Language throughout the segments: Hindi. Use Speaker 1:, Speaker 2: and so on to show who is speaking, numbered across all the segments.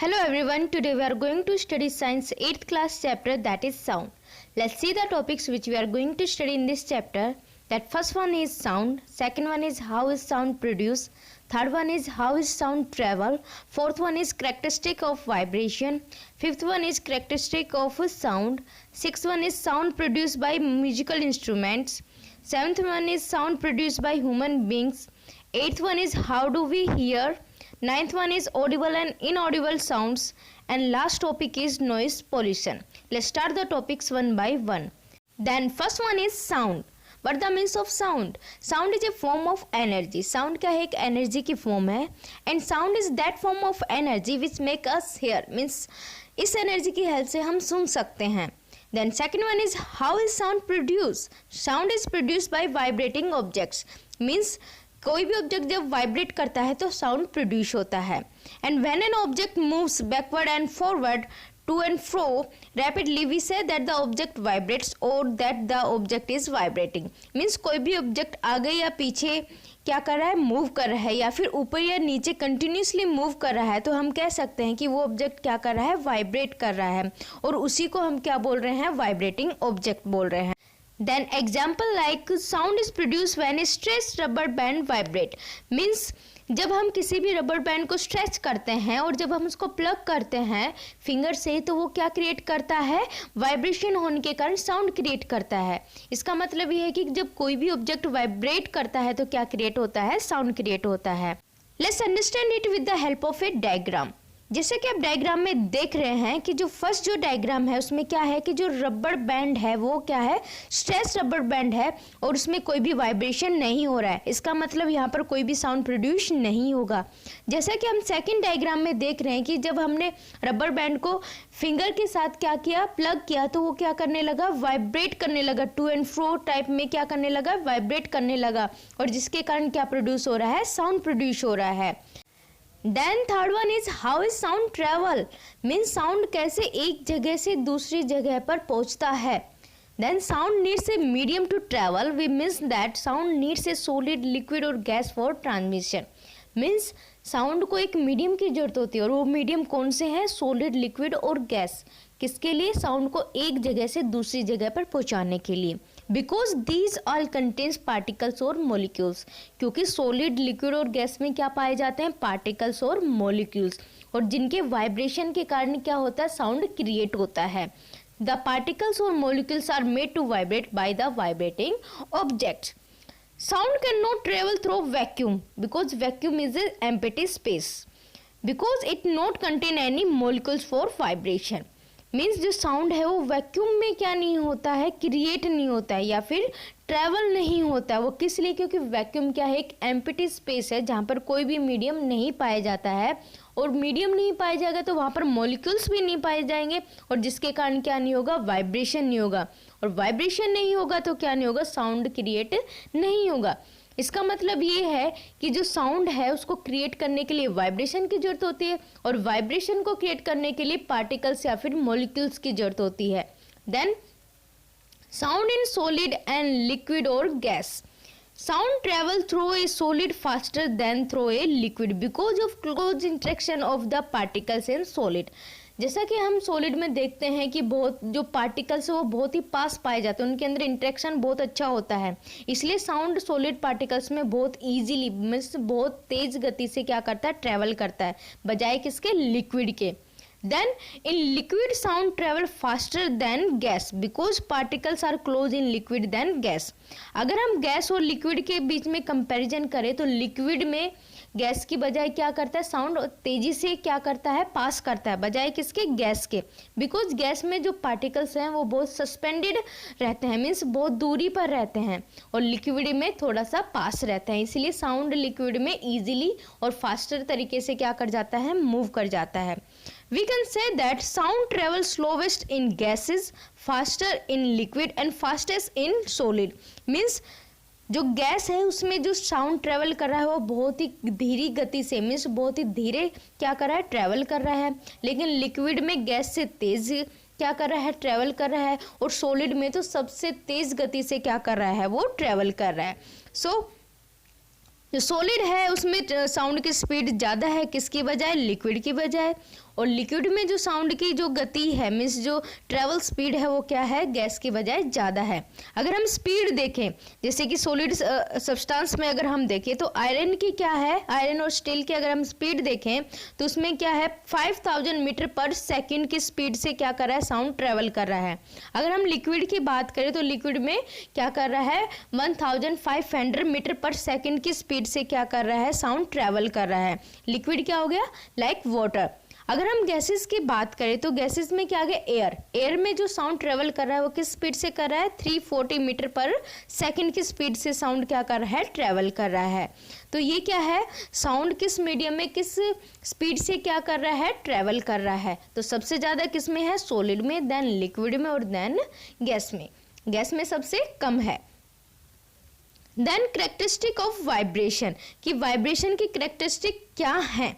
Speaker 1: Hello everyone, today we are going to study science 8th class chapter, that is sound. Let's see the topics which we are going to study in this chapter. That first one is sound, second one is how is sound produced, third one is how is sound travel, fourth one is characteristic of vibration, fifth one is characteristic of sound, sixth one is sound produced by musical instruments, seventh one is sound produced by human beings, eighth one is how do we hear, ninth one is audible and inaudible sounds, and last topic is noise pollution. Let's start the topics one by one. Then first one is sound. What the means of sound? Sound is a form of energy. Sound क्या है? एक energy की form है. And sound is that form of energy which make us hear. Means इस energy की help से हम सुन सकते हैं. Then second one is how is sound produced? Sound is produced by vibrating objects. Means कोई भी ऑब्जेक्ट जब वाइब्रेट करता है तो साउंड प्रोड्यूस होता है. And when an object moves backward and forward to and fro rapidly we say that the object vibrates or that the object is vibrating. Means कोई भी ऑब्जेक्ट आगे या पीछे क्या कर रहा है, मूव कर रहा है, या फिर ऊपर या नीचे कंटिन्यूसली मूव कर रहा है, तो हम कह सकते हैं कि वो ऑब्जेक्ट क्या कर रहा है, वाइब्रेट कर रहा है. और उसी को हम क्या बोल रहे हैं, वाइब्रेटिंग ऑब्जेक्ट बोल रहे हैं. Then example like sound is produced when a stretched rubber band vibrate. Means जब हम किसी भी रबर बैंड को स्ट्रेच करते हैं और जब हम उसको प्लग करते हैं फिंगर से तो वो क्या क्रिएट करता है, वाइब्रेशन होने के कारण साउंड क्रिएट करता है. इसका मतलब ये है कि जब कोई भी ऑब्जेक्ट वाइब्रेट करता है तो क्या क्रिएट होता है, साउंड क्रिएट होता है. Let's understand it with the help of A diagram. जैसे कि आप डायग्राम में देख रहे हैं कि जो फर्स्ट जो डायग्राम है उसमें क्या है कि जो रबर बैंड है वो क्या है, स्ट्रेच रबर बैंड है और उसमें कोई भी वाइब्रेशन नहीं हो रहा है. इसका मतलब यहाँ पर कोई भी साउंड प्रोड्यूस नहीं होगा. जैसा कि हम सेकंड डायग्राम में देख रहे हैं कि जब हमने रबर बैंड को फिंगर के साथ क्या किया, प्लग किया, तो वो क्या करने लगा, वाइब्रेट करने लगा, टू एंड फ्रो टाइप में क्या करने लगा, वाइब्रेट करने लगा, और जिसके कारण क्या प्रोड्यूस हो रहा है, साउंड प्रोड्यूस हो रहा है. Then third one is how is sound travel. Means sound कैसे एक जगह से दूसरी जगह पर पहुंचता है. Then sound needs a medium to travel. We means that sound needs a solid, liquid और gas for transmission. Means sound को एक मीडियम की जरूरत होती है और वो मीडियम कौन से हैं, सॉलिड, लिक्विड और गैस. किसके लिए, साउंड को एक जगह से दूसरी जगह पर पहुंचाने के लिए. Because these all contains particles or molecules. क्योंकि सॉलिड, लिक्विड और गैस में क्या पाए जाते हैं, पार्टिकल्स और मॉलिक्यूल्स, और जिनके वाइब्रेशन के कारण क्या होता है, साउंड क्रिएट होता है. The particles or molecules are made to vibrate by the vibrating object. Sound cannot travel through vacuum because vacuum is an empty space because it not contain any molecules for vibration. Means जो साउंड है वो वैक्यूम में क्या नहीं होता है, क्रिएट नहीं होता है या फिर ट्रैवल नहीं होता है. वो किस लिए, क्योंकि वैक्यूम क्या है, एक एम्प्टी स्पेस है जहाँ पर कोई भी मीडियम नहीं पाया जाता है, और मीडियम नहीं पाया जाएगा तो वहाँ पर मॉलिक्यूल्स भी नहीं पाए जाएंगे, और जिसके कारण क्या नहीं होगा, वाइब्रेशन नहीं होगा, और वाइब्रेशन नहीं होगा तो क्या नहीं होगा, साउंड क्रिएट नहीं होगा. इसका मतलब ये है कि जो साउंड है उसको क्रिएट करने के लिए वाइब्रेशन की जरूरत होती है, और वाइब्रेशन को क्रिएट करने के लिए पार्टिकल्स या फिर मॉलिक्यूल्स की जरूरत होती है. Then sound in solid and liquid or gas. Sound travel through a solid faster than through a liquid because of close interaction of the particles in solid. जैसा कि हम सॉलिड में देखते हैं कि बहुत जो पार्टिकल्स है वो बहुत ही पास पाए जाते हैं, उनके अंदर इंटरेक्शन बहुत अच्छा होता है, इसलिए साउंड सॉलिड पार्टिकल्स में बहुत इजीली मीन्स बहुत तेज गति से क्या करता है, ट्रैवल करता है, बजाय किसके, लिक्विड के. Then in liquid sound travel faster than gas because particles are close in liquid than gas. अगर हम गैस और लिक्विड के बीच में कंपैरिजन करें तो लिक्विड में गैस की बजाय क्या करता है, साउंड तेजी से क्या करता है, पास करता है, बजाय किसके, गैस के. बिकॉज गैस में जो पार्टिकल्स हैं वो बहुत सस्पेंडेड रहते हैं, मीन्स बहुत दूरी पर रहते हैं, और लिक्विड में थोड़ा सा पास रहते हैं, इसलिए साउंड लिक्विड में ईजिली और फास्टर तरीके से क्या कर जाता है, मूव कर जाता है. We can say that sound travels slowest in gases, faster in liquid and fastest in solid. Means जो गैस है उसमें जो साउंड ट्रेवल कर रहा है वो बहुत ही धीरे गति से, मीन्स बहुत ही धीरे क्या कर रहा है, ट्रेवल कर रहा है, लेकिन लिक्विड में गैस से तेज क्या कर रहा है, ट्रेवल कर रहा है, और सॉलिड में तो सबसे तेज गति से क्या कर रहा है, वो ट्रेवल कर रहा है. सो जो सॉलिड है उसमें साउंड की स्पीड ज़्यादा है किसकी बजाय, लिक्विड की बजाय। और लिक्विड में जो साउंड की जो गति है मीन्स जो ट्रेवल स्पीड है वो क्या है, गैस की बजाय ज़्यादा है। अगर हम स्पीड देखें, जैसे कि सॉलिड सब्सटेंस में अगर हम देखें तो आयरन की क्या है, आयरन और स्टील की अगर हम स्पीड देखें तो उसमें क्या है 5000 मीटर पर सेकेंड की स्पीड से क्या कर रहा है, साउंड ट्रेवल कर रहा है। अगर हम लिक्विड की बात करें तो लिक्विड में क्या कर रहा है, 1500 मीटर पर सेकेंड की स्पीड से क्या कर रहा है, साउंड ट्रेवल कर रहा है। लिक्विड क्या हो गया, लाइक वाटर। अगर हम गैसेस की बात करें तो गैसेस में क्या आ गया, एयर। एयर में जो साउंड ट्रेवल कर रहा है वो किस स्पीड से कर रहा है, 340 मीटर पर सेकंड की स्पीड से साउंड क्या कर रहा है, ट्रेवल कर रहा है। तो ये क्या है, साउंड किस मीडियम में किस स्पीड से क्या कर रहा है, ट्रेवल कर रहा है। तो सबसे ज़्यादा किस में है, सॉलिड में, देन लिक्विड में और देन गैस में। गैस में सबसे कम है। देन करेक्टरिस्टिक ऑफ वाइब्रेशन, कि वाइब्रेशन की करेक्टरिस्टिक क्या है,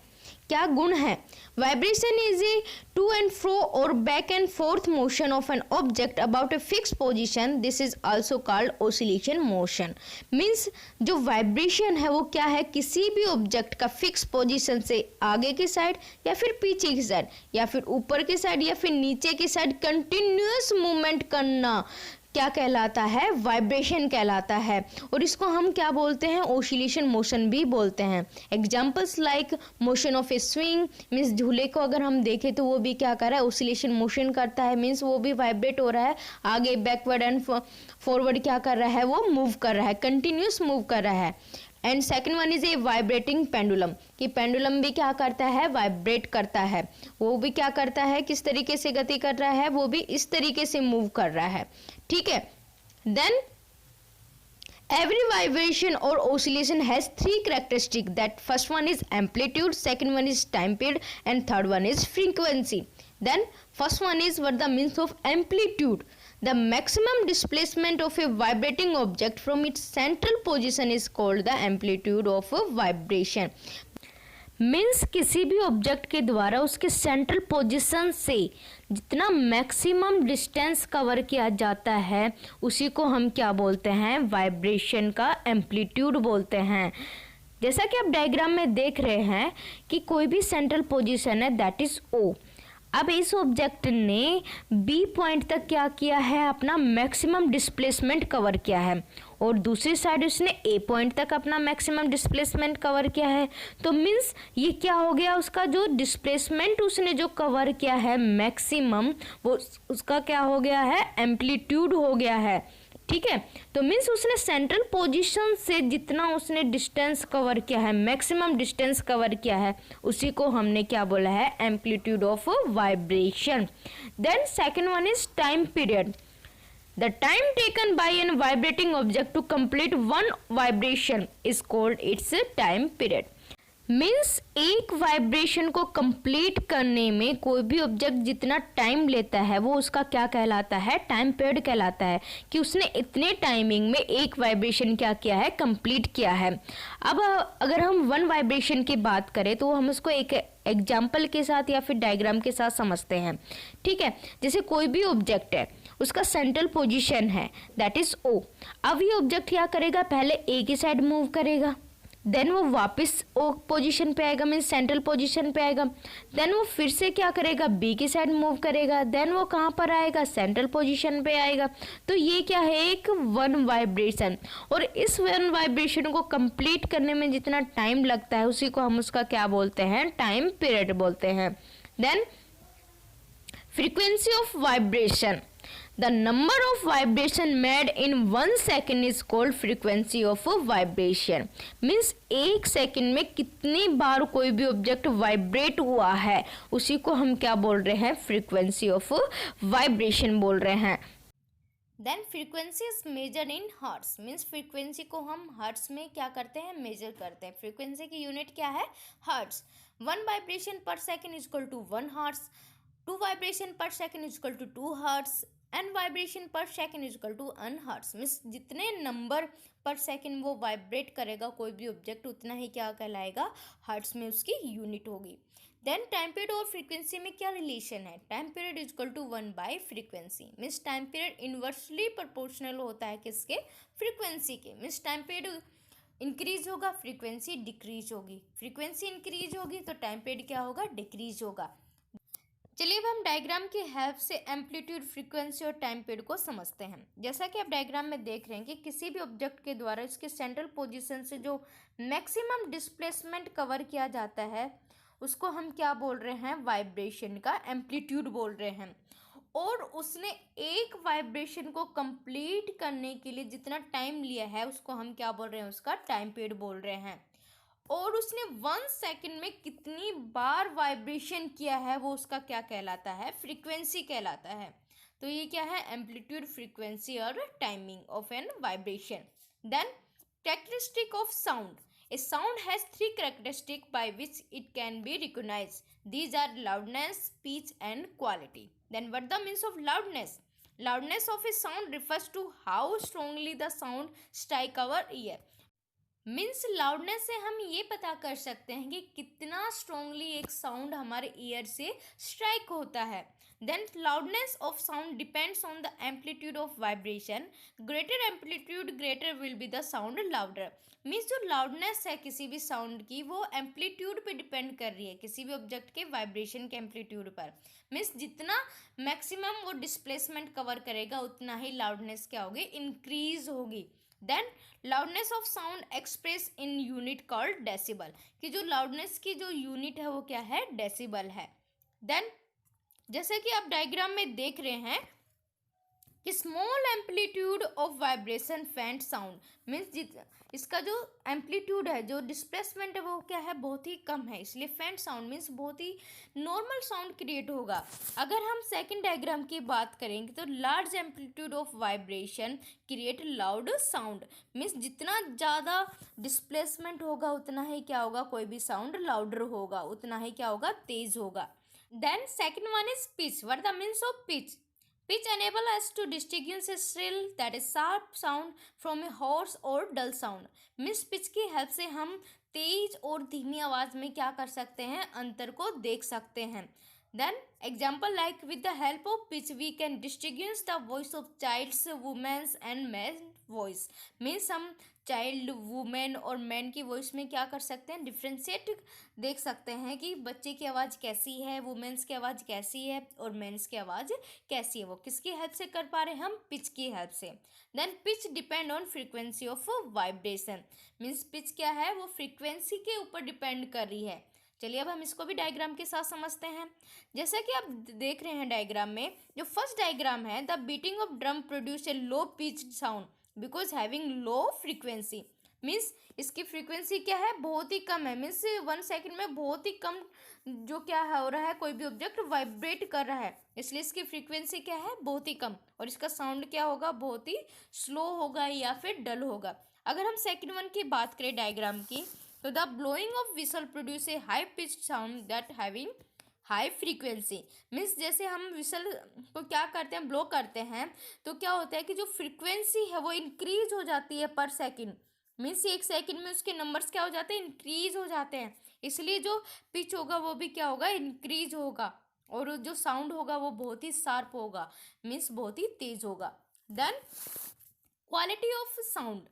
Speaker 1: क्या गुण है। Vibration is a to and fro or back and forth motion of an object about a fix position, this is also called oscillation motion. Means जो वाइब्रेशन है वो क्या है, किसी भी ऑब्जेक्ट का फिक्स पोजीशन से आगे की साइड या फिर पीछे की साइड या फिर ऊपर की साइड या फिर नीचे की साइड कंटिन्यूअस मूवमेंट करना क्या कहलाता है, वाइब्रेशन कहलाता है। और इसको हम क्या बोलते हैं, ऑसिलेशन मोशन भी बोलते हैं। Examples like motion of A swing, means झूले को अगर हम देखें तो वो भी क्या कर रहा है, ऑसिलेशन मोशन करता है, मीन्स वो भी वाइब्रेट हो रहा है, आगे बैकवर्ड एंड फॉरवर्ड क्या कर रहा है, वो मूव कर रहा है, कंटिन्यूस मूव कर रहा है। And second one is a vibrating pendulum, कि पेंडुलम भी क्या करता है, वाइब्रेट करता है। वो भी क्या करता है, किस तरीके से गति कर रहा है, वो भी इस तरीके से मूव कर रहा है। ठीक है। Then every vibration or oscillation has three characteristics, that first one is amplitude, second one is time period and third one is frequency. Then first one is what the means of amplitude. The maximum displacement of a vibrating object from its central position is called the amplitude of a vibration. Means किसी भी ऑब्जेक्ट के द्वारा उसके सेंट्रल पोजीशन से जितना मैक्सिमम डिस्टेंस कवर किया जाता है उसी को हम क्या बोलते हैं, वाइब्रेशन का एम्पलीट्यूड बोलते हैं। जैसा कि आप डायग्राम में देख रहे हैं कि कोई भी सेंट्रल पोजीशन है दैट इज ओ। अब इस ऑब्जेक्ट ने बी पॉइंट तक क्या किया है, अपना मैक्सिमम डिस्प्लेसमेंट कवर किया है और दूसरी साइड उसने ए पॉइंट तक अपना मैक्सिमम डिस्प्लेसमेंट कवर किया है। तो मीन्स ये क्या हो गया, उसका जो डिस्प्लेसमेंट उसने जो कवर किया है मैक्सिमम, वो उसका क्या हो गया है, एम्पलीट्यूड हो गया है। ठीक है। तो मीन्स उसने सेंट्रल पोजीशन से जितना उसने डिस्टेंस कवर किया है, मैक्सिमम डिस्टेंस कवर किया है, उसी को हमने क्या बोला है, amplitude of vibration. Then second one is time period. The time taken by a vibrating object to complete one vibration is called its time period. Means एक वाइब्रेशन को कंप्लीट करने में कोई भी ऑब्जेक्ट जितना टाइम लेता है वो उसका क्या कहलाता है, टाइम पीरियड कहलाता है, कि उसने इतने टाइमिंग में एक वाइब्रेशन क्या किया है, कंप्लीट किया है। अब अगर हम वन वाइब्रेशन की बात करें तो हम उसको एक एग्जाम्पल के साथ या फिर डायग्राम के साथ समझते हैं। ठीक है। जैसे कोई भी ऑब्जेक्ट है, उसका सेंट्रल पोजीशन है दैट इज ओ। अब ये ऑब्जेक्ट क्या करेगा, पहले ए की साइड मूव करेगा, देन वो वापस ओ पोजीशन पे आएगा, मीन्स सेंट्रल पोजीशन पे आएगा, देन वो फिर से क्या करेगा, बी की साइड मूव करेगा, देन वो कहाँ पर आएगा, सेंट्रल पोजीशन पे आएगा। तो ये क्या है, एक वन वाइब्रेशन। और इस वन वाइब्रेशन को कंप्लीट करने में जितना टाइम लगता है उसी को हम उसका क्या बोलते हैं, टाइम पीरियड बोलते हैं। Then frequency of vibration, the number of vibration made in 1 second is called frequency of a vibration. means एक सेकंड में कितनी बार कोई भी ऑब्जेक्ट वाइब्रेट हुआ है उसी को हम क्या बोल रहे हैं, फ्रीक्वेंसी ऑफ वाइब्रेशन बोल रहे हैं। Then frequency is measure in hertz, means frequency को हम हर्ट्स में क्या करते हैं, मेजर करते हैं। फ्रीक्वेंसी की यूनिट क्या है, hertz. 1 vibration per second is equal to 1 hertz, 2 vibration per second is equal to 2 hertz, N vibration per second is equal to n hertz. Means जितने नंबर पर सेकेंड वो वाइब्रेट करेगा कोई भी ऑब्जेक्ट उतना ही क्या कहलाएगा, हर्ट्स में उसकी यूनिट होगी। देन टाइम पीरियड और फ्रीक्वेंसी में क्या रिलेशन है, time period is equal to 1 by frequency. Means time period inversely proportional होता है किसके, फ्रीक्वेंसी के। मीन्स टाइम पीरियड इंक्रीज होगा, फ्रीक्वेंसी डिक्रीज होगी। फ्रीक्वेंसी इंक्रीज होगी तो टाइम पीरियड क्या होगा, डिक्रीज होगा। चलिए अब हम डायग्राम की हेल्प से एम्पलीट्यूड, फ्रीक्वेंसी और टाइम पीरियड को समझते हैं। जैसा कि आप डायग्राम में देख रहे हैं कि किसी भी ऑब्जेक्ट के द्वारा इसके सेंट्रल पोजीशन से जो मैक्सिमम डिस्प्लेसमेंट कवर किया जाता है उसको हम क्या बोल रहे हैं, वाइब्रेशन का एम्पलीट्यूड बोल रहे हैं। और उसने एक वाइब्रेशन को कंप्लीट करने के लिए जितना टाइम लिया है उसको हम क्या बोल रहे हैं, उसका टाइम पीरियड बोल रहे हैं। और उसने 1 सेकंड में कितनी बार वाइब्रेशन किया है वो उसका क्या कहलाता है, फ्रीक्वेंसी कहलाता है। तो ये क्या है, एम्पलीट्यूड, फ्रीक्वेंसी और timing of an vibration. Then characteristic of sound. A sound has 3 characteristics by which it can be recognized. These are loudness, pitch and quality. Then what the means of loudness? Loudness of a sound refers to how strongly the sound strike our ear. Means loudness से हम ये पता कर सकते हैं कि कितना स्ट्रांगली एक साउंड हमारे ईयर से स्ट्राइक होता है। Then loudness of sound depends on the amplitude of vibration. Greater amplitude greater will be the sound louder. Means जो लाउडनेस है किसी भी साउंड की वो एम्पलीट्यूड पे डिपेंड कर रही है, किसी भी ऑब्जेक्ट के वाइब्रेशन के एम्पलीट्यूड पर। मीन्स जितना मैक्सिमम वो डिस्प्लेसमेंट कवर करेगा उतना ही लाउडनेस क्या होगी, इंक्रीज होगी। Then loudness of sound express in unit called decibel, कि जो लाउडनेस की जो यूनिट है वो क्या है, डेसिबल है। देन जैसे कि आप डायग्राम में देख रहे हैं कि स्मॉल एम्पलीट्यूड ऑफ वाइब्रेशन फेंट साउंड, मीन्स इसका जो एम्पलीट्यूड है, जो डिस्प्लेसमेंट है वो क्या है, बहुत ही कम है, इसलिए फेंट साउंड मीन्स बहुत ही नॉर्मल साउंड क्रिएट होगा। अगर हम सेकंड डायग्राम की बात करेंगे तो large amplitude of vibration create loud sound, means जितना ज़्यादा डिस्प्लेसमेंट होगा उतना ही क्या होगा, कोई भी साउंड लाउडर होगा, उतना ही क्या होगा, तेज होगा। Then second one is pitch. What the means of pitch? Pitch enable us to distinguish a shrill, that is sharp sound, from a hoarse or dull sound. Means pitch की हेल्प से हम तेज और धीमी आवाज़ में क्या कर सकते हैं, अंतर को देख सकते हैं। Then example like with the help of pitch we can distinguish the voice of child's, women's and man's voice. Means हम चाइल्ड, वुमेन और मैन की वॉइस में क्या कर सकते हैं, डिफ्रेंशिएट देख सकते हैं कि बच्चे की आवाज़ कैसी है, वुमेन्स की आवाज़ कैसी है और मेंस की आवाज़ कैसी है। वो किसकी हेल्प से कर पा रहे हैं, हम पिच की हेल्प से। Then pitch depend on frequency of vibration. Means pitch क्या है, वो फ्रीक्वेंसी के ऊपर डिपेंड कर रही है। चलिए अब हम इसको भी डायग्राम के साथ समझते हैं। जैसा कि आप देख रहे हैं डायग्राम में, जो फर्स्ट डायग्राम है, the beating of drum produce a low pitch sound because having low frequency. Means इसकी फ्रीक्वेंसी क्या है, बहुत ही कम है। मीन्स 1 सेकंड में बहुत ही कम जो क्या हो रहा है, कोई भी ऑब्जेक्ट वाइब्रेट कर रहा है, इसलिए इसकी फ्रीक्वेंसी क्या है, बहुत ही कम। और इसका साउंड क्या होगा, बहुत ही स्लो होगा या फिर डल होगा। अगर हम सेकेंड वन की बात करें डायग्राम की, तो the blowing of whistle produce a high pitch sound that having high frequency. Means जैसे हम विसल को क्या करते हैं, ब्लो करते हैं, तो क्या होता है कि जो फ्रीक्वेंसी है वो इंक्रीज हो जाती है पर सेकंड। मीन्स 1 सेकंड में उसके नंबर्स क्या हो जाते हैं, इंक्रीज हो जाते हैं, इसलिए जो पिच होगा वो भी क्या होगा, इंक्रीज होगा। और जो साउंड होगा वो बहुत ही शार्प होगा, मीन्स बहुत ही तेज होगा। Then quality of sound.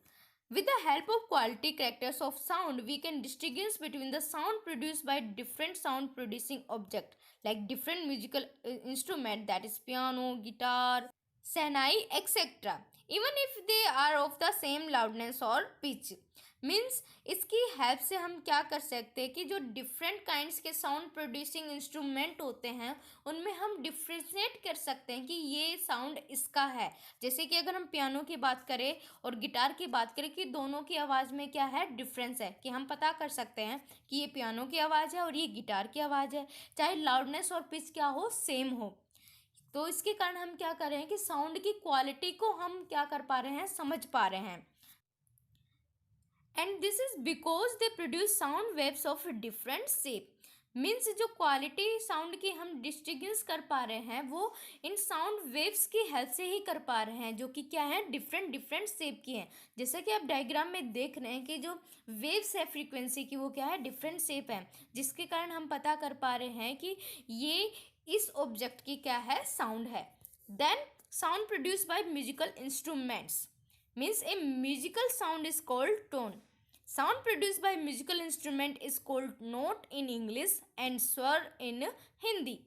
Speaker 1: With the help of quality characters of sound, we can distinguish between the sound produced by different sound producing object, like different musical instrument, that is piano, guitar, sehnai, etc. Even if they are of the same loudness or pitch. Means इसकी हेल्प से हम क्या कर सकते हैं कि जो डिफरेंट काइंड्स के साउंड प्रोड्यूसिंग इंस्ट्रूमेंट होते हैं उनमें हम डिफ्रेंशिएट कर सकते हैं कि ये साउंड इसका है। जैसे कि अगर हम पियानो की बात करें और गिटार की बात करें कि दोनों की आवाज़ में क्या है, डिफरेंस है, कि हम पता कर सकते हैं कि ये पियानो की आवाज़ है और ये गिटार की आवाज़ है, चाहे लाउडनेस और पिच क्या हो, सेम हो। तो इसके कारण हम क्या कर रहे हैं कि साउंड की क्वालिटी को हम क्या कर पा रहे हैं, समझ पा रहे हैं। And this is because they produce sound waves of different shape. Means जो क्वालिटी साउंड की हम डिस्टिंग्विश कर पा रहे हैं वो इन साउंड वेव्स की हेल्प से ही कर पा रहे हैं, जो कि क्या है, डिफरेंट डिफरेंट शेप की हैं। जैसे कि आप डायग्राम में देख रहे हैं कि जो वेव्स है फ्रीक्वेंसी की वो क्या है, डिफरेंट शेप है, जिसके कारण हम पता कर पा रहे हैं कि ये इस ऑब्जेक्ट की क्या है, साउंड है। Then sound produce by musical instruments. Means a musical sound is called tone. Sound produced by musical instrument is called note in English and swar in Hindi.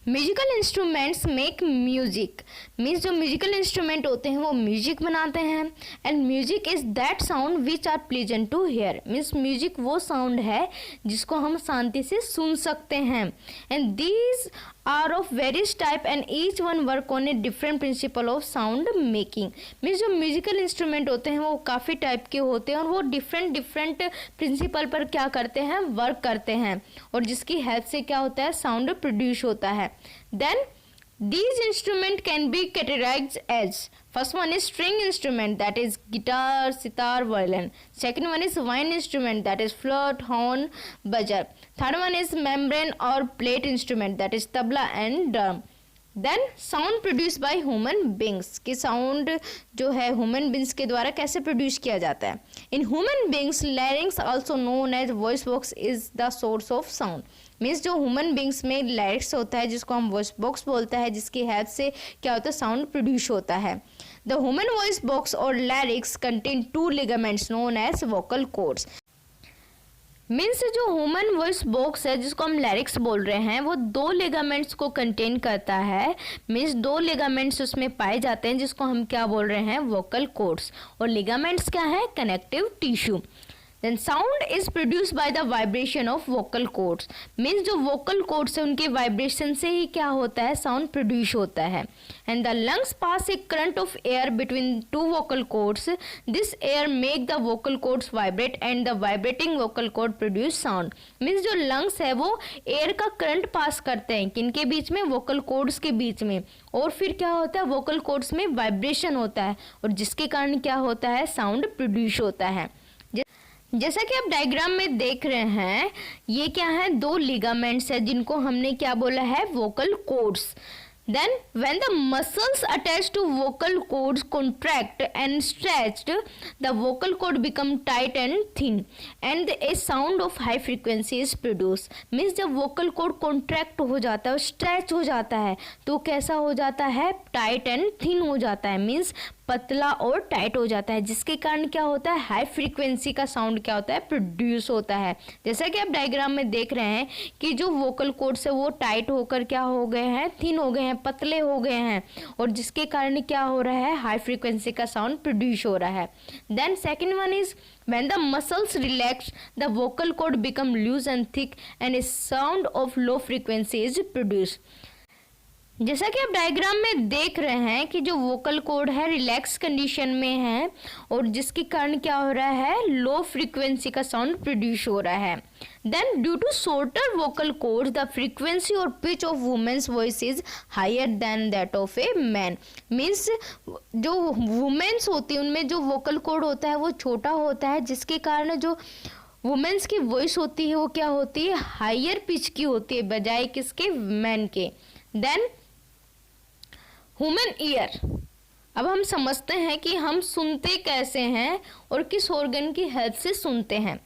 Speaker 1: Musical instruments make music means जो म्यूजिकल इंस्ट्रूमेंट होते हैं वो म्यूजिक बनाते हैं and music is that sound which are pleasant to hear means music वो साउंड है जिसको हम शांति से सुन सकते हैं and these are of various type and each one work on a different principle of sound making means जो म्यूजिकल इंस्ट्रूमेंट होते हैं वो काफ़ी टाइप के होते हैं और वो डिफरेंट प्रिंसिपल पर क्या करते हैं वर्क करते हैं और जिसकी हेल्प से क्या होता है साउंड प्रोड्यूस होता है. Then these instrument can be categorized as first one is string instrument that is guitar, sitar, violin. Second one is wind instrument that is flute, horn, buzzer. Third one is membrane or plate instrument that is tabla and drum. Then sound produced by human beings कि sound जो है human beings के द्वारा कैसे produce किया जाता है. In human beings larynx also known as voice box is the source of sound. Means जो ह्यूमन बींग्स में लैरिक्स होता है जिसको हम वॉइस बॉक्स बोलते हैं जिसकी हेल्प से क्या होता है साउंड प्रोड्यूस होता है. The human voice box or larynx contain 2 ligaments known as vocal cords. Means जो ह्यूमन वॉइस बॉक्स है जिसको हम लैरिक्स बोल रहे हैं वो 2 लिगामेंट्स को कंटेन करता है. मीन्स 2 लिगामेंट्स उसमें पाए जाते हैं जिसको हम क्या बोल रहे हैं वोकल कॉर्ड्स. और लिगामेंट्स क्या है connective tissue. Then sound is produced by the vibration of vocal cords. Means जो vocal cords है उनके vibration से ही क्या होता है sound produce होता है. And the lungs pass a current of air between 2 vocal cords. This air make the vocal cords vibrate and the vibrating vocal cord produce sound. Means जो lungs है वो air का current pass करते हैं किनके बीच में vocal cords के बीच में और फिर क्या होता है vocal cords में vibration होता है और जिसके कारण क्या होता है sound produce होता है. जैसा कि आप डायग्राम में देख रहे हैं ये क्या है 2 लिगामेंट्स है जिनको हमने क्या बोला है vocal cords. Then when the muscles attached to vocal cords contract and stretched, the vocal cord become tight and thin and a sound of high frequency is produced. Means जब vocal cord contract हो जाता है और stretch हो जाता है तो कैसा हो जाता है tight and thin हो जाता है. Means पतला और टाइट हो जाता है जिसके कारण क्या होता है हाई फ्रीक्वेंसी का साउंड क्या होता है प्रोड्यूस होता है. जैसा कि आप डायग्राम में देख रहे हैं कि जो वोकल कॉर्ड्स है वो टाइट होकर क्या हो गए हैं थिन हो गए हैं पतले हो गए हैं और जिसके कारण क्या हो रहा है हाई फ्रीक्वेंसी का साउंड प्रोड्यूस हो रहा है. Then second one is when the muscles relax the vocal cord become loose and thick and a sound of low frequency is produced. जैसा कि आप डायग्राम में देख रहे हैं कि जो वोकल कॉर्ड है रिलैक्स कंडीशन में है और जिसके कारण क्या हो रहा है लो फ्रीक्वेंसी का साउंड प्रोड्यूस हो रहा है. Then due to shorter vocal cord the frequency or pitch of women's voice is higher than that of a man. Means जो वुमेन्स होती है उनमें जो वोकल कॉर्ड होता है वो छोटा होता है जिसके कारण जो वुमेन्स की वॉइस होती है वो क्या होती है हायर पिच की होती है बजाय किसके मैन के. Then human ear. अब हम समझते हैं कि हम सुनते कैसे हैं और किस ऑर्गन की हेल्प से सुनते हैं.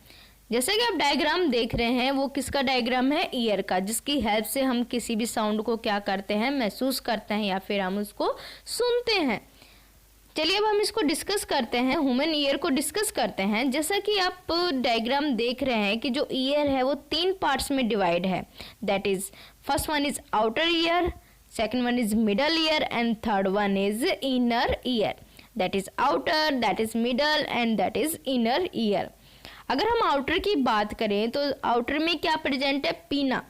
Speaker 1: जैसे कि आप डायग्राम देख रहे हैं वो किसका डायग्राम है ईयर का जिसकी हेल्प से हम किसी भी साउंड को क्या करते हैं महसूस करते हैं या फिर हम उसको सुनते हैं. चलिए अब हम इसको डिस्कस करते हैं ह्यूमन ईयर को डिस्कस करते हैं. जैसा कि आप डायग्राम देख रहे हैं कि जो ईयर है वो 3 पार्ट्स में डिवाइड है. That is first one is outer ear, second one is middle ear and third one is inner ear. That is outer, that is middle and that is inner ear. अगर हम आउटर की बात करें तो आउटर में क्या प्रेजेंट है पीना.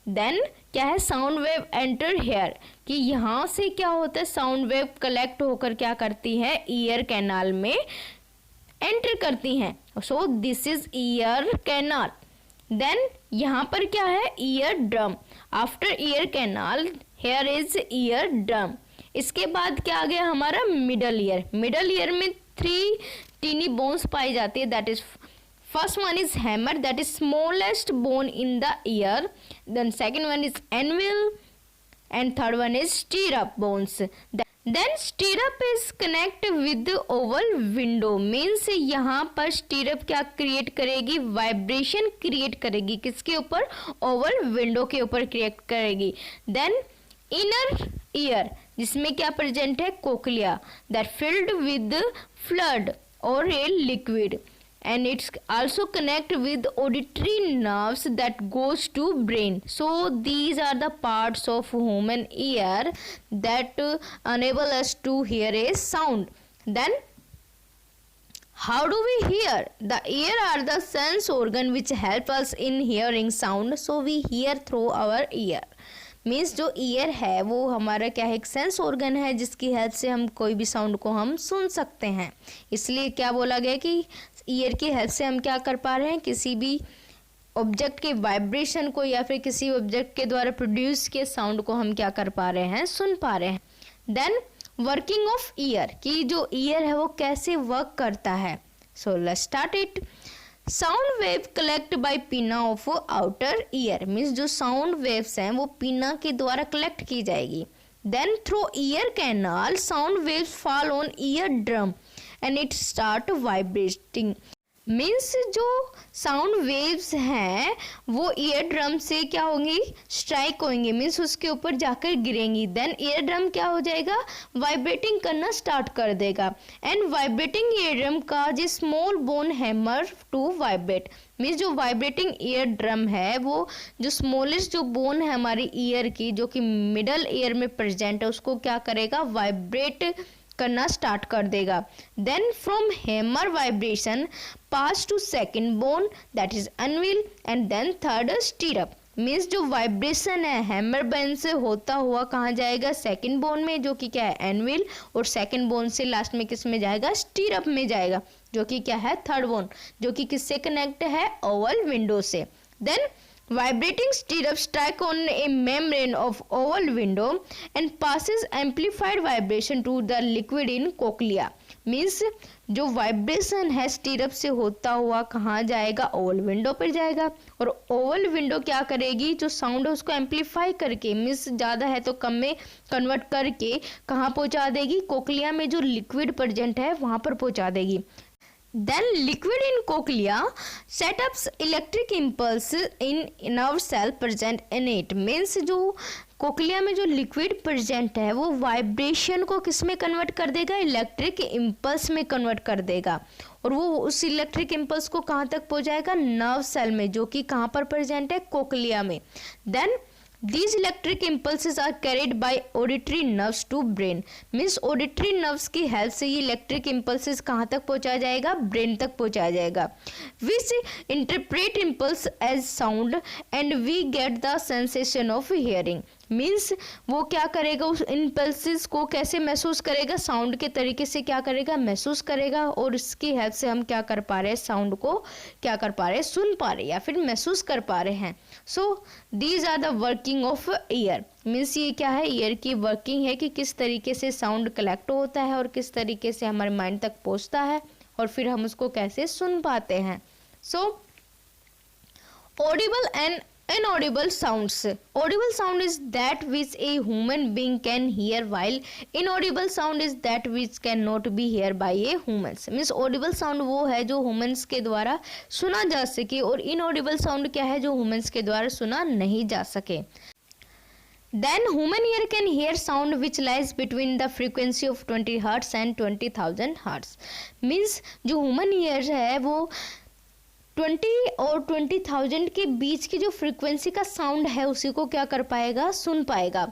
Speaker 1: देन क्या है साउंड वेव एंटर हेयर कि यहाँ से क्या होता है साउंड वेव कलेक्ट होकर क्या करती है ईयर कैनाल में एंटर करती हैं. So this is ear canal. Then यहाँ पर क्या है ear drum. After ear canal here is ear drum. इसके बाद क्या आ गया हमारा मिडल ईयर. मिडल ईयर में 3 टीनी बोन्स पाई जाती है. That is first one is hammer that is smallest bone in the ear. Then second one is anvil and third one is stirrup bones. Then stirrup is connect with oval window. Means यहाँ पर स्टीरअप क्या क्रिएट करेगी वाइब्रेशन क्रिएट करेगी किसके ऊपर ओवल विंडो के ऊपर क्रिएट करेगी. देन इनर ईयर जिसमें क्या प्रेजेंट है cochlea that filled with fluid or a liquid and it's also connect with auditory nerves that goes to brain. So these are the parts of human ear that enable us to hear a sound. Then how do we hear? The ear are the sense organ which help us in hearing sound. So we hear through our ear. Means जो ईयर है वो हमारा क्या है, एक सेंस ऑर्गन है जिसकी हेल्प से हम कोई भी साउंड को हम सुन सकते हैं. इसलिए क्या बोला गया कि ईयर की हेल्प से हम क्या कर पा रहे हैं, किसी भी ऑब्जेक्ट के वाइब्रेशन को या फिर किसी ऑब्जेक्ट के द्वारा प्रोड्यूस किए साउंड को हम क्या कर पा रहे हैं, सुन पा रहे हैं. देन वर्किंग ऑफ ईयर, कि जो ईयर है वो कैसे वर्क करता है. So let's start it. Sound wave collect by pinna of outer ear. Means जो साउंड वेव्स हैं वो पिना के द्वारा कलेक्ट की जाएगी. Then through ear canal sound waves fall on ear drum and it start vibrating. Means जो साउंड वेव्स हैं वो ईयर ड्रम से क्या होंगी, स्ट्राइक होंगे, मीन्स उसके ऊपर जाकर गिरेंगी. देन ईयर ड्रम क्या हो जाएगा, वाइब्रेटिंग करना स्टार्ट कर देगा. एंड वाइब्रेटिंग ईयर ड्रम का जो small bone hammer to vibrate. Means जो वाइब्रेटिंग ईयर ड्रम है वो जो स्मॉलेस्ट जो बोन है हमारी ईयर की, जो कि मिडल ईयर में प्रेजेंट है, उसको क्या करेगा, वाइब्रेट करना स्टार्ट कर देगा. Then from hammer vibration pass to second bone that is anvil and then third stirrup. Means जो वाइब्रेशन है हैमर बोन से होता हुआ कहाँ जाएगा, सेकंड बोन में, जो कि क्या है एनविल, और सेकंड बोन से लास्ट में किस में जाएगा, स्टीरअप में जाएगा, जो कि क्या है थर्ड बोन, जो कि किससे कनेक्ट है, ओवल विंडो से. Then vibrating stirrup strike on a membrane of oval window and passes amplified vibration to the liquid in cochlea. Means जो वाइब्रेशन है स्टीरअप से होता हुआ कहाँ जाएगा, ओवल विंडो पर जाएगा, और ओवल विंडो क्या करेगी, जो साउंड है उसको एम्पलीफाई करके, मीन्स ज़्यादा है तो कम में कन्वर्ट करके कहाँ पहुँचा देगी, कोक्लिया में जो लिक्विड प्रेजेंट है वहाँ पर पहुँचा देगी. Then liquid in cochlea set up electric impulse in nerve cell present in it. Means जो कोक्लिया में जो लिक्विड प्रेजेंट है वो वाइब्रेशन को किस में कन्वर्ट कर देगा, इलेक्ट्रिक इम्पल्स में कन्वर्ट कर देगा, और वो उस इलेक्ट्रिक इम्पल्स को कहाँ तक पहुँचाएगा, नर्व सेल में, जो कि कहाँ पर प्रेजेंट है, कोक्लिया में. Then These electric impulses are carried by auditory nerves to brain. Means auditory nerves की हेल्प से ये इलेक्ट्रिक इम्पल्सेस कहाँ तक पहुँचाया जाएगा, ब्रेन तक पहुँचाया जाएगा. Which interpret impulse as sound and we get the sensation of hearing. Means वो क्या करेगा, उस इम्पल्सिस को कैसे महसूस करेगा, साउंड के तरीके से क्या करेगा, महसूस करेगा, और इसकी हेल्प से हम क्या कर पा रहे हैं, साउंड को क्या कर पा रहे हैं, सुन पा रहे हैं या फिर महसूस कर पा रहे हैं. So these are the working of ear. Means ये क्या है, ईयर की वर्किंग है कि किस तरीके से साउंड कलेक्ट होता है और किस तरीके से हमारे माइंड तक पहुँचता है और फिर हम उसको कैसे सुन पाते हैं. So audible and inaudible sounds. Audible sound is that which a human being can hear, while inaudible sound is that which cannot be heard by a humans. Means audible sound वो है जो humans के द्वारा सुना जा सके, और inaudible sound क्या है, जो humans के द्वारा सुना नहीं जा सके. Then human ear can hear sound which lies between the frequency of 20 Hz and 20,000 Hz. Means जो human ear है वो 20 और 20,000 के बीच की जो फ्रीक्वेंसी का साउंड है उसी को क्या कर पाएगा, सुन पाएगा.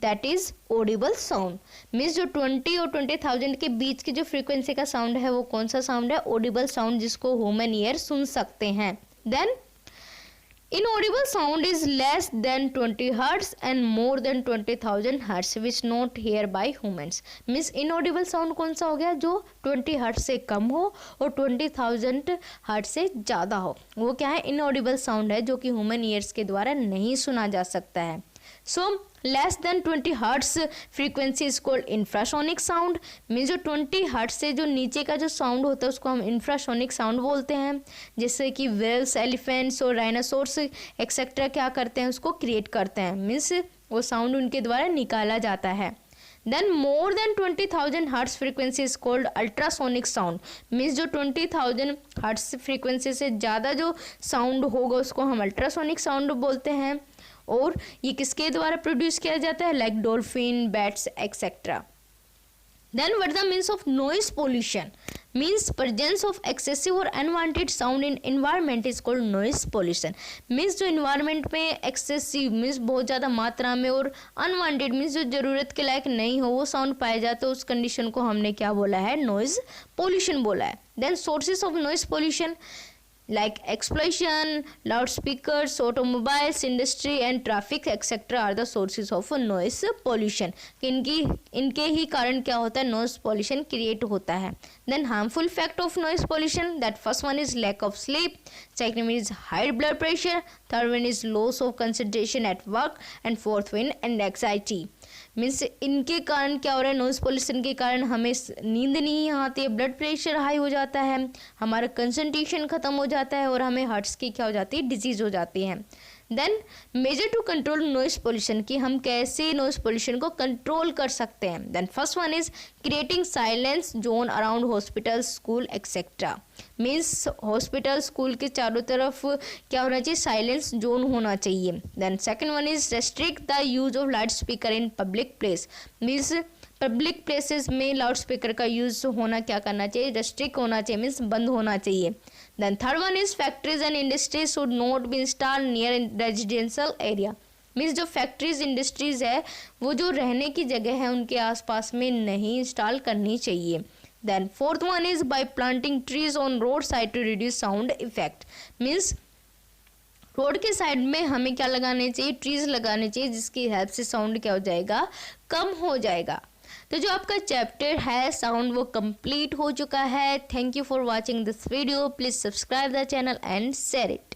Speaker 1: That is Audible sound. Means जो 20 और 20,000 के बीच की जो फ्रीक्वेंसी का साउंड है वो कौन सा साउंड है, ऑडिबल साउंड, जिसको ह्यूमन ईयर सुन सकते हैं. Then inaudible sound is less than 20 Hz and more than 20,000 Hz which not heard by humans. Means inaudible sound कौन सा हो गया, जो 20 Hz से कम हो और 20,000 Hz से ज़्यादा हो, वो क्या है, inaudible sound है, जो कि ह्यूमन ईयर्स के द्वारा नहीं सुना जा सकता है. So less than 20 hertz frequency is called infrasonic sound. Means जो 20 हर्ट्स से जो नीचे का जो साउंड होता है उसको हम इंफ्रासोनिक साउंड बोलते हैं. जैसे कि वेल्स, एलिफेंट्स और डायनासोर्स एक्सेट्रा क्या करते हैं, उसको क्रिएट करते हैं. मीन्स वो साउंड उनके द्वारा निकाला जाता है. Then more than 20,000 hertz frequency is called ultrasonic sound. Means जो 20,000 हर्ट्स फ्रीक्वेंसी से ज़्यादा जो साउंड होगा उसको हम अल्ट्रासोनिक साउंड बोलते हैं. और ये किसके द्वारा प्रोड्यूस किया जाता है, like dolphin, bats etcetera. Then what the means of noise pollution. Means presence of excessive or unwanted sound in environment is called noise pollution. Means जो एनवायरनमेंट में एक्सेसिव मीन्स बहुत ज़्यादा मात्रा में और अनवांटेड मीन्स जो ज़रूरत के लायक नहीं हो वो साउंड पाए जाते हैं, उस कंडीशन को हमने क्या बोला है, नॉइज पोल्यूशन बोला है। Then sources of noise pollution like explosion, loudspeakers, automobiles, industry and traffic etc. are the sources of noise pollution। इनके ही कारण क्या होता है, noise pollution create होता है। Then harmful effect of noise pollution, that first one is lack of sleep, second one is high blood pressure, third one is loss of concentration at work and fourth one and anxiety। Means इनके कारण क्या हो रहा है, नॉइज पोल्यूशन के कारण हमें नींद नहीं आती है, ब्लड प्रेशर हाई हो जाता है, हमारा कंसंट्रेशन खत्म हो जाता है और हमें हार्ट्स की क्या हो जाती है, डिजीज हो जाती है। Then measure to control noise pollution की हम कैसे नॉइज पोल्यूशन को कंट्रोल कर सकते हैं। Then first one is creating silence zone around hospital school etcetera. Means hospital school के चारों तरफ क्या होना चाहिए, साइलेंस जोन होना चाहिए। Then second one is restrict the use of loud speaker in public place. Means public places में लाउड स्पीकर का यूज होना क्या करना चाहिए, रेस्ट्रिक्ट होना चाहिए, मीन्स बंद होना चाहिए। Then third one is factories and industries should not be install near residential area. Means जो फैक्ट्रीज इंडस्ट्रीज है वो जो रहने की जगह है उनके आसपास में नहीं इंस्टॉल करनी चाहिए। Then fourth one is by planting trees on road side to reduce sound effect. Means road के साइड में हमें क्या लगाने चाहिए, ट्रीज लगाने चाहिए, जिसकी हेल्प से साउंड क्या हो जाएगा, कम हो जाएगा। तो जो आपका चैप्टर है साउंड वो कंप्लीट हो चुका है। Thank you for watching this video. Please subscribe the channel and share it.